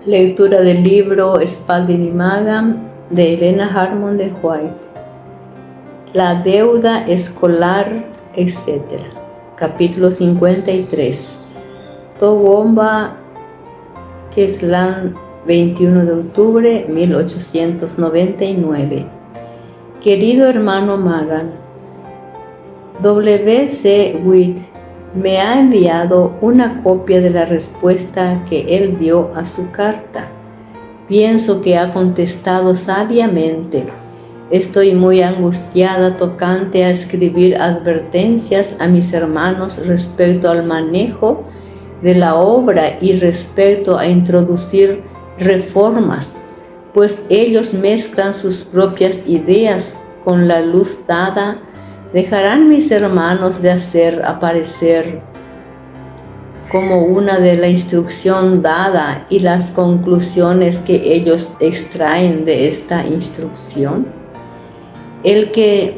Lectura del libro Spalding y Magan de Helena Harmon de White. La deuda escolar, etc. Capítulo 53. Toowoomba, Queensland, 21 de octubre 1899. Querido hermano Magan, W.C. Witt me ha enviado una copia de la respuesta que él dio a su carta. Pienso que ha contestado sabiamente. Estoy muy angustiada tocante a escribir advertencias a mis hermanos respecto al manejo de la obra y respecto a introducir reformas, pues ellos mezclan sus propias ideas con la luz dada. ¿Dejarán mis hermanos de hacer aparecer como una de la instrucción dada y las conclusiones que ellos extraen de esta instrucción? El que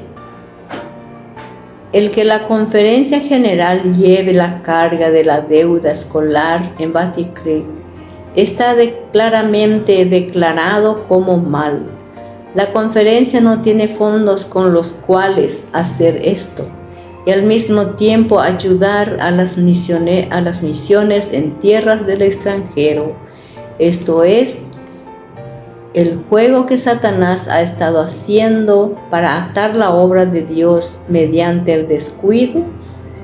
la conferencia general lleve la carga de la deuda escolar en Battle Creek está claramente declarado como mal. La conferencia no tiene fondos con los cuales hacer esto y al mismo tiempo ayudar a las misiones en tierras del extranjero. Esto es el juego que Satanás ha estado haciendo para atar la obra de Dios mediante el descuido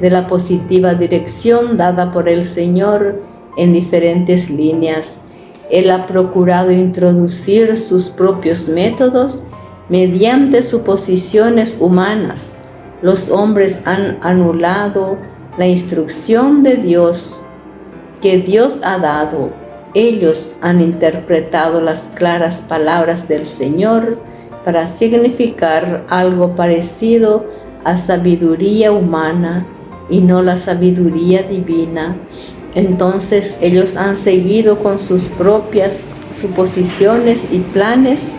de la positiva dirección dada por el Señor en diferentes líneas. Él ha procurado introducir sus propios métodos mediante suposiciones humanas. Los hombres han anulado la instrucción de Dios que Dios ha dado. Ellos han interpretado las claras palabras del Señor para significar algo parecido a sabiduría humana y no la sabiduría divina. Entonces ellos han seguido con sus propias suposiciones y planes.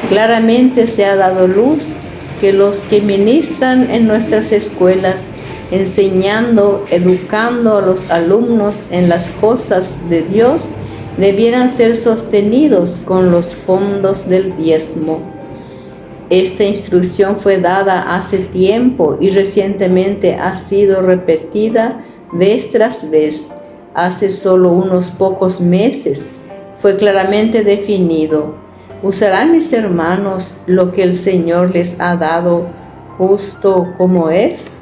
Claramente se ha dado luz que los que ministran en nuestras escuelas, enseñando, educando a los alumnos en las cosas de Dios, debieran ser sostenidos con los fondos del diezmo. Esta instrucción fue dada hace tiempo y recientemente ha sido repetida vez tras vez. Hace solo unos pocos meses fue claramente definido. ¿Usarán mis hermanos lo que el Señor les ha dado justo como es?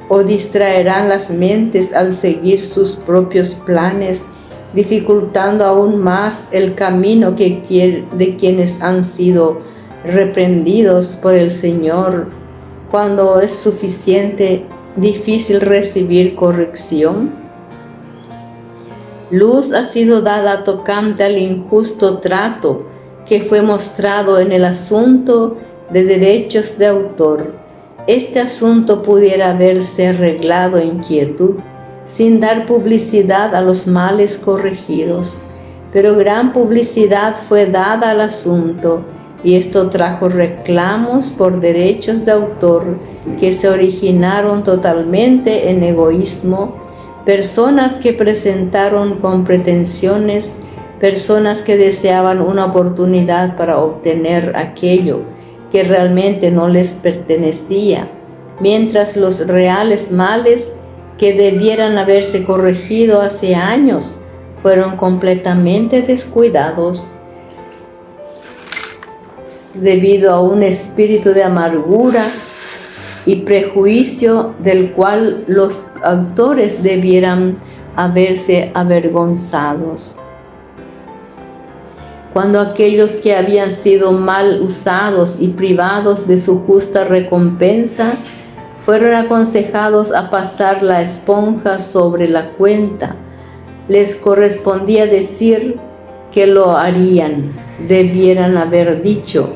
¿O distraerán las mentes al seguir sus propios planes, dificultando aún más el camino de quienes han sido reprendidos por el Señor, cuando es suficiente difícil recibir corrección? Luz ha sido dada tocante al injusto trato que fue mostrado en el asunto de derechos de autor. Este asunto pudiera haberse arreglado en quietud, sin dar publicidad a los males corregidos, pero gran publicidad fue dada al asunto, y esto trajo reclamos por derechos de autor que se originaron totalmente en egoísmo, personas que presentaron con pretensiones, personas que deseaban una oportunidad para obtener aquello que realmente no les pertenecía, mientras los reales males que debieran haberse corregido hace años fueron completamente descuidados. Debido a un espíritu de amargura y prejuicio del cual los autores debieran haberse avergonzados. Cuando aquellos que habían sido mal usados y privados de su justa recompensa fueron aconsejados a pasar la esponja sobre la cuenta, les correspondía decir que lo harían. Debieran haber dicho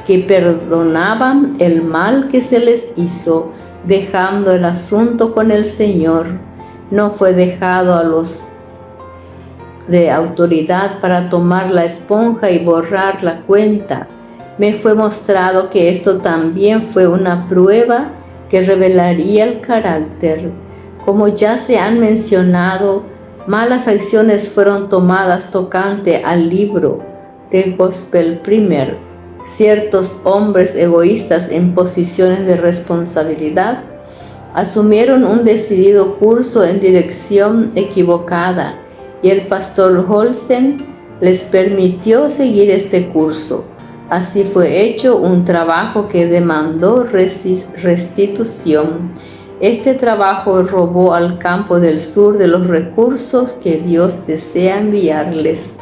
que perdonaban el mal que se les hizo, dejando el asunto con el Señor. No fue dejado a los de autoridad para tomar la esponja y borrar la cuenta. Me fue mostrado que esto también fue una prueba que revelaría el carácter. Como ya se han mencionado, Malas acciones fueron tomadas tocante al libro de Gospel Primer. Ciertos hombres egoístas en posiciones de responsabilidad asumieron un decidido curso en dirección equivocada y el pastor Olsen les permitió seguir este curso. Así fue hecho un trabajo que demandó restitución. Este trabajo robó al campo del sur de los recursos que Dios desea enviarles.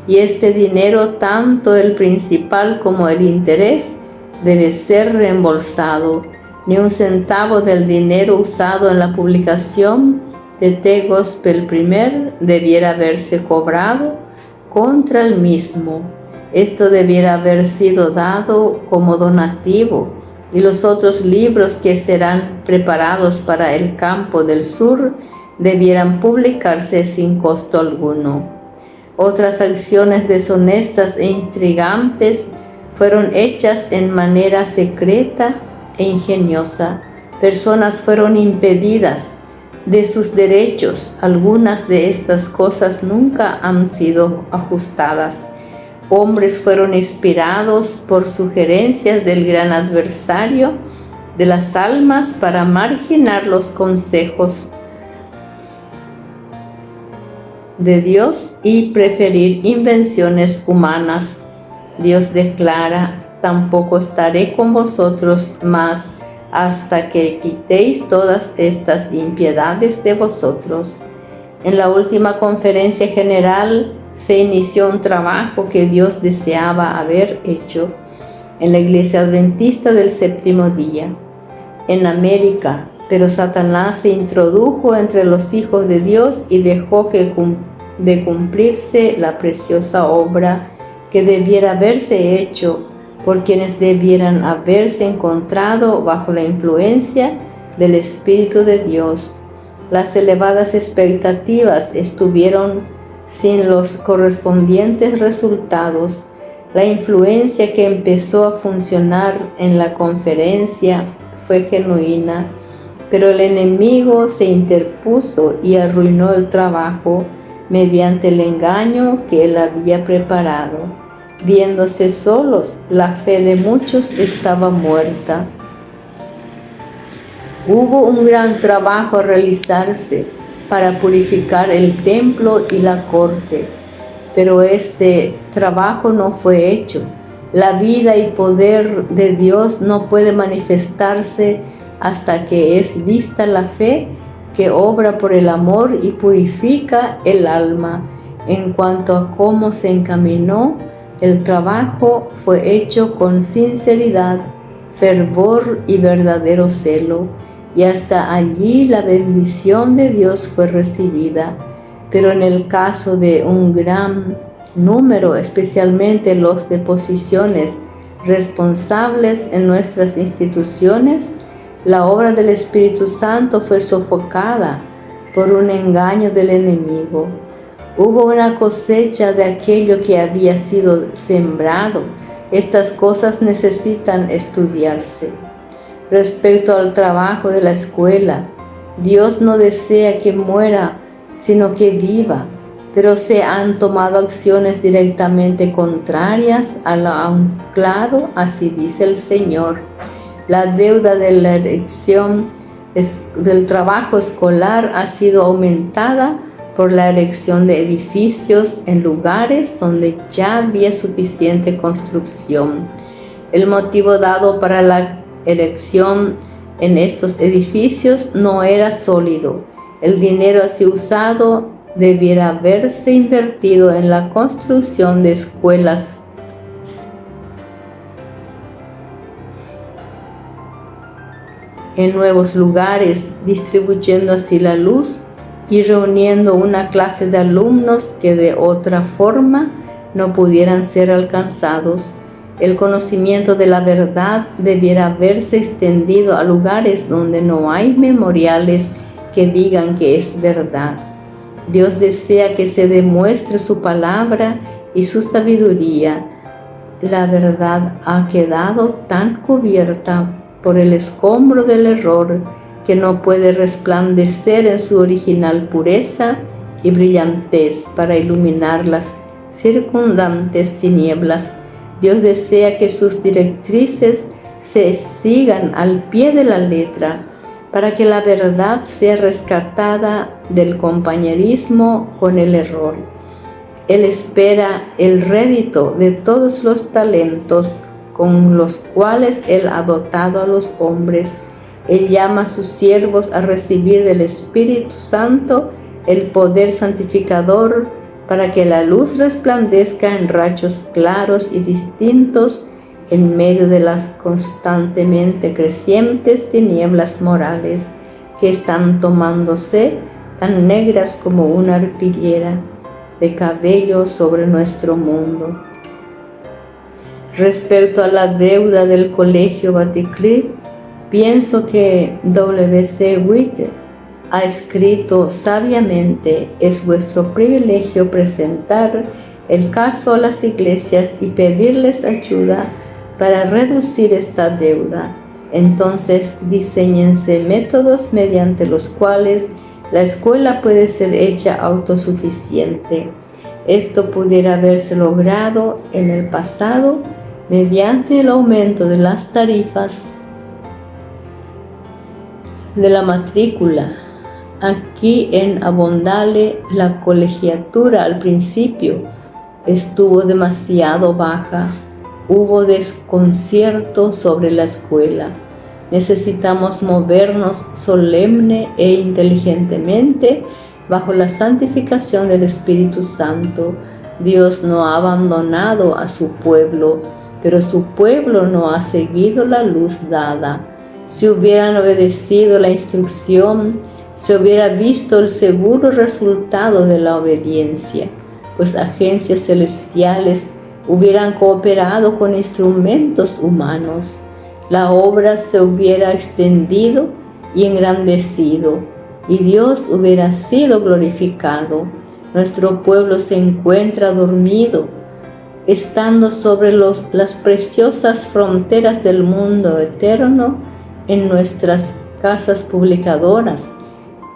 Y este dinero, tanto el principal como el interés, debe ser reembolsado. Ni un centavo del dinero usado en la publicación de The Gospel Primer debiera haberse cobrado contra el mismo. Esto debiera haber sido dado como donativo, y los otros libros que serán preparados para el campo del sur debieran publicarse sin costo alguno. Otras acciones deshonestas e intrigantes fueron hechas en manera secreta e ingeniosa. Personas fueron impedidas de sus derechos. Algunas de estas cosas nunca han sido ajustadas. Hombres fueron inspirados por sugerencias del gran adversario de las almas para marginar los consejos de Dios y preferir invenciones humanas. Dios declara: tampoco estaré con vosotros más hasta que quitéis todas estas impiedades de vosotros. En la última conferencia general se inició un trabajo que Dios deseaba haber hecho en la Iglesia Adventista del Séptimo Día en América, pero Satanás se introdujo entre los hijos de Dios y dejó de cumplirse la preciosa obra que debiera haberse hecho por quienes debieran haberse encontrado bajo la influencia del Espíritu de Dios. Las elevadas expectativas estuvieron sin los correspondientes resultados. La influencia que empezó a funcionar en la conferencia fue genuina, pero el enemigo se interpuso y arruinó el trabajo mediante el engaño que él había preparado. Viéndose solos, la fe de muchos estaba muerta. Hubo un gran trabajo a realizarse para purificar el templo y la corte, pero este trabajo no fue hecho. La vida y poder de Dios no puede manifestarse hasta que es vista la fe que obra por el amor y purifica el alma. En cuanto a cómo se encaminó, el trabajo fue hecho con sinceridad, fervor y verdadero celo, y hasta allí la bendición de Dios fue recibida. Pero en el caso de un gran número, especialmente los de posiciones responsables en nuestras instituciones, la obra del Espíritu Santo fue sofocada por un engaño del enemigo. Hubo una cosecha de aquello que había sido sembrado. Estas cosas necesitan estudiarse. Respecto al trabajo de la escuela, Dios no desea que muera, sino que viva, pero se han tomado acciones directamente contrarias a un claro, así dice el Señor. La deuda de la erección del trabajo escolar ha sido aumentada por la erección de edificios en lugares donde ya había suficiente construcción. El motivo dado para la erección en estos edificios no era sólido. El dinero así usado debiera haberse invertido en la construcción de escuelas en nuevos lugares, distribuyendo así la luz y reuniendo una clase de alumnos que de otra forma no pudieran ser alcanzados. El conocimiento de la verdad debiera haberse extendido a lugares donde no hay memoriales que digan que es verdad. Dios desea que se demuestre su palabra y su sabiduría. La verdad ha quedado tan cubierta por el escombro del error que no puede resplandecer en su original pureza y brillantez para iluminar las circundantes tinieblas. Dios desea que sus directrices se sigan al pie de la letra, para que la verdad sea rescatada del compañerismo con el error. Él espera el rédito de todos los talentos con los cuales Él ha dotado a los hombres. Él llama a sus siervos a recibir del Espíritu Santo el poder santificador para que la luz resplandezca en rayos claros y distintos en medio de las constantemente crecientes tinieblas morales que están tomándose tan negras como una arpillera de cabello sobre nuestro mundo. Respecto a la deuda del Colegio Batticliff, pienso que W.C. Witte ha escrito sabiamente: es vuestro privilegio presentar el caso a las iglesias y pedirles ayuda para reducir esta deuda. Entonces diséñense métodos mediante los cuales la escuela puede ser hecha autosuficiente. Esto pudiera haberse logrado en el pasado mediante el aumento de las tarifas de la matrícula. Aquí en Avondale la colegiatura al principio estuvo demasiado baja. Hubo desconcierto sobre la escuela. Necesitamos movernos solemne e inteligentemente bajo la santificación del Espíritu Santo. Dios no ha abandonado a su pueblo, pero su pueblo no ha seguido la luz dada. Si hubieran obedecido la instrucción, se hubiera visto el seguro resultado de la obediencia, pues agencias celestiales hubieran cooperado con instrumentos humanos. La obra se hubiera extendido y engrandecido, y Dios hubiera sido glorificado. Nuestro pueblo se encuentra dormido, estando sobre las preciosas fronteras del mundo eterno en nuestras casas publicadoras.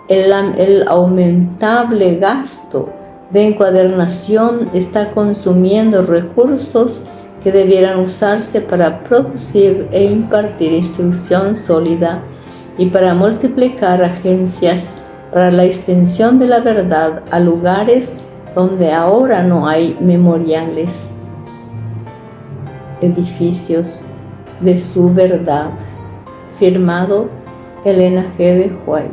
El aumentable gasto de encuadernación está consumiendo recursos que debieran usarse para producir e impartir instrucción sólida y para multiplicar agencias para la extensión de la verdad a lugares donde ahora no hay memoriales, edificios de su verdad. Firmado Elena G. de White.